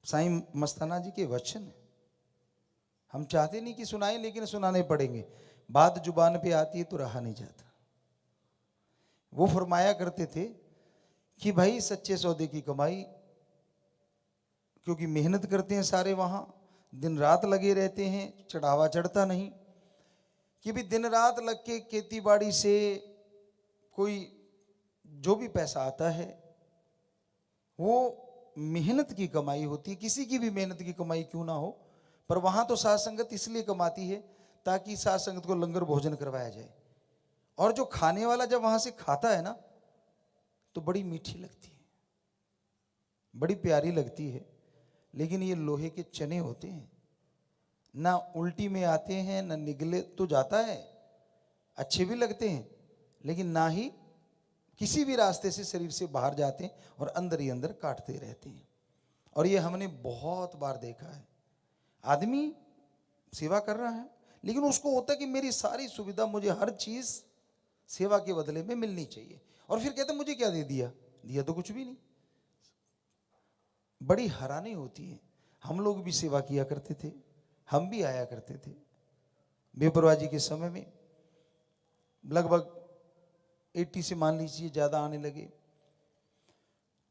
साईं मस्ताना जी के वचन है। हम चाहते नहीं कि सुनाएं, लेकिन सुनाने पड़ेंगे। बात जुबान पे आती है तो रहा नहीं जाता। वो फरमाया करते थे कि भाई सच्चे सौदे की कमाई, क्योंकि मेहनत करते हैं सारे, वहां दिन रात लगे रहते हैं, चढ़ावा चढ़ता नहीं। कि भी दिन रात लग के खेती बाड़ी से कोई जो भी पैसा आता है वो मेहनत की कमाई होती है। किसी की भी मेहनत की कमाई क्यों ना हो, पर वहां तो साध संगत इसलिए कमाती है ताकि साध संगत को लंगर भोजन करवाया जाए। और जो खाने वाला जब वहां से खाता है ना तो बड़ी मीठी लगती है, बड़ी प्यारी लगती है। लेकिन ये लोहे के चने होते हैं, ना उल्टी में आते हैं ना निगले तो जाता है, अच्छे भी लगते हैं, लेकिन ना ही किसी भी रास्ते से शरीर से बाहर जाते हैं और अंदर ही अंदर काटते रहते हैं। और ये हमने बहुत बार देखा है। आदमी सेवा कर रहा है लेकिन उसको होता है कि मेरी सारी सुविधा, मुझे हर चीज सेवा के बदले में मिलनी चाहिए। और फिर कहते मुझे क्या दे दिया, दिया तो कुछ भी नहीं। बड़ी हैरानी होती है। हम लोग भी सेवा किया करते थे, हम भी आया करते थे। बेपरवाह जी के समय में लगभग 80 से मान लीजिए ज्यादा आने लगे,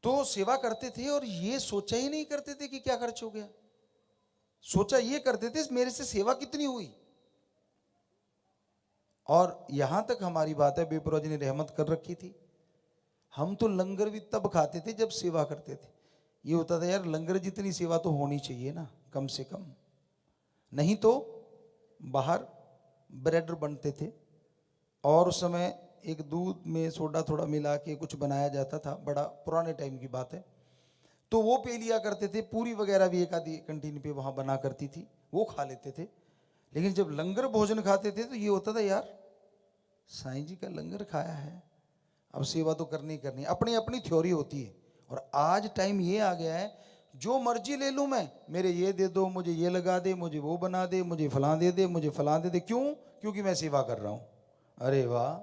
तो सेवा करते थे और ये सोचा ही नहीं करते थे कि क्या खर्च हो गया। सोचा ये करते थे मेरे से सेवा कितनी हुई। और यहां तक हमारी बात है, बेपरवाह जी ने रहमत कर रखी थी। हम तो लंगर भी तब खाते थे जब सेवा करते थे। ये होता था यार लंगर जितनी सेवा तो होनी चाहिए ना, कम से कम। नहीं तो बाहर ब्रेड बनते थे और उस समय एक दूध में सोडा थोड़ा मिला के कुछ बनाया जाता था, बड़ा पुराने टाइम की बात है। तो वो पी लिया करते थे। पूरी वगैरह भी एक आधी कैंटीन पे वहां बना करती थी, वो खा लेते थे। लेकिन जब लंगर भोजन खाते थे तो ये होता था यार साईं जी का लंगर खाया है, अब सेवा तो करनी करनी। अपनी अपनी थ्योरी होती है। और आज टाइम ये आ गया है जो मर्जी ले लूं मैं, मेरे ये दे दो, मुझे ये लगा दे, मुझे वो बना दे, मुझे फलां दे दे, मुझे फलां दे दे। क्यों? क्योंकि मैं सेवा कर रहा हूं। अरे वाह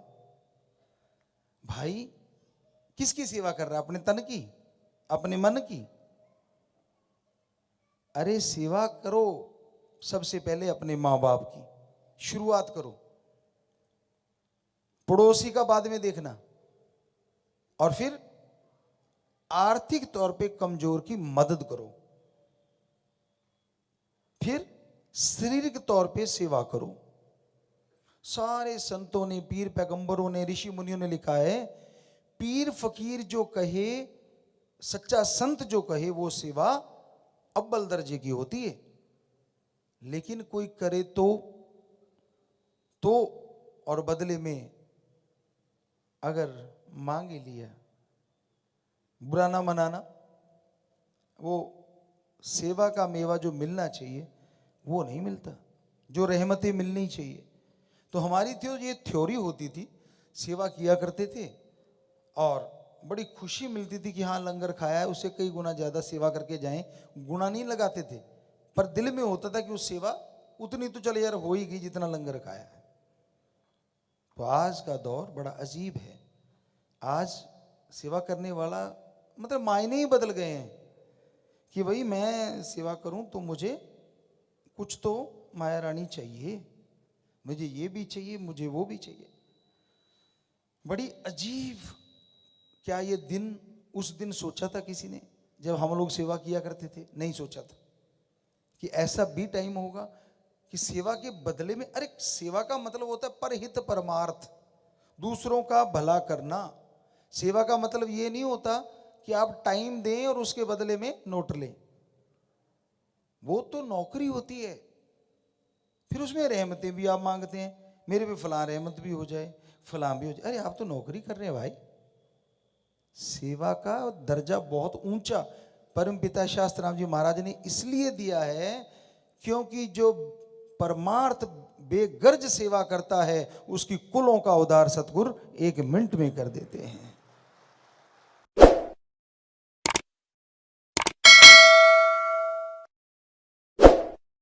भाई, किसकी सेवा कर रहा है? अपने तन की, अपने मन की? अरे सेवा करो सबसे पहले अपने माँ बाप की, शुरुआत करो। पड़ोसी का बाद में देखना। और फिर आर्थिक तौर पे कमजोर की मदद करो। फिर शारीरिक तौर पे सेवा करो। सारे संतों ने, पीर पैगंबरों ने, ऋषि मुनियों ने लिखा है, पीर फकीर जो कहे, सच्चा संत जो कहे, वो सेवा अव्वल दर्जे की होती है। लेकिन कोई करे तो और बदले में अगर मांगे लिया, बुरा ना मनाना। वो सेवा का मेवा जो मिलना चाहिए वो नहीं मिलता, जो रहमतें मिलनी चाहिए। तो हमारी ये थ्योरी होती थी, सेवा किया करते थे और बड़ी खुशी मिलती थी कि हाँ लंगर खाया है, उससे कई गुना ज्यादा सेवा करके जाएं। गुना नहीं लगाते थे, पर दिल में होता था कि उस सेवा उतनी तो चले यार हो ही गई जितना लंगर खाया है। तो आज का दौर बड़ा अजीब है। आज सेवा करने वाला मतलब मायने ही बदल गए हैं कि भाई मैं सेवा करूं तो मुझे कुछ तो माया रानी चाहिए, मुझे ये भी चाहिए, मुझे वो भी चाहिए। बड़ी अजीब। क्या ये दिन, उस दिन सोचा था किसी ने जब हम लोग सेवा किया करते थे? नहीं सोचा था कि ऐसा भी टाइम होगा कि सेवा के बदले में, अरे सेवा का मतलब होता है परहित परमार्थ, दूसरों का भला करना। सेवा का मतलब ये नहीं होता कि आप टाइम दें और उसके बदले में नोट लें, वो तो नौकरी होती है। फिर उसमें रहमतें भी आप मांगते हैं, मेरे पे फलां रहमत भी हो जाए, फलां भी हो जाए। अरे आप तो नौकरी कर रहे हैं भाई। सेवा का दर्जा बहुत ऊंचा परम पिता शास्त्र राम जी महाराज ने इसलिए दिया है क्योंकि जो परमार्थ बेगर्ज सेवा करता है उसकी कुलों का उद्धार सतगुरु 1 मिनट में कर देते हैं।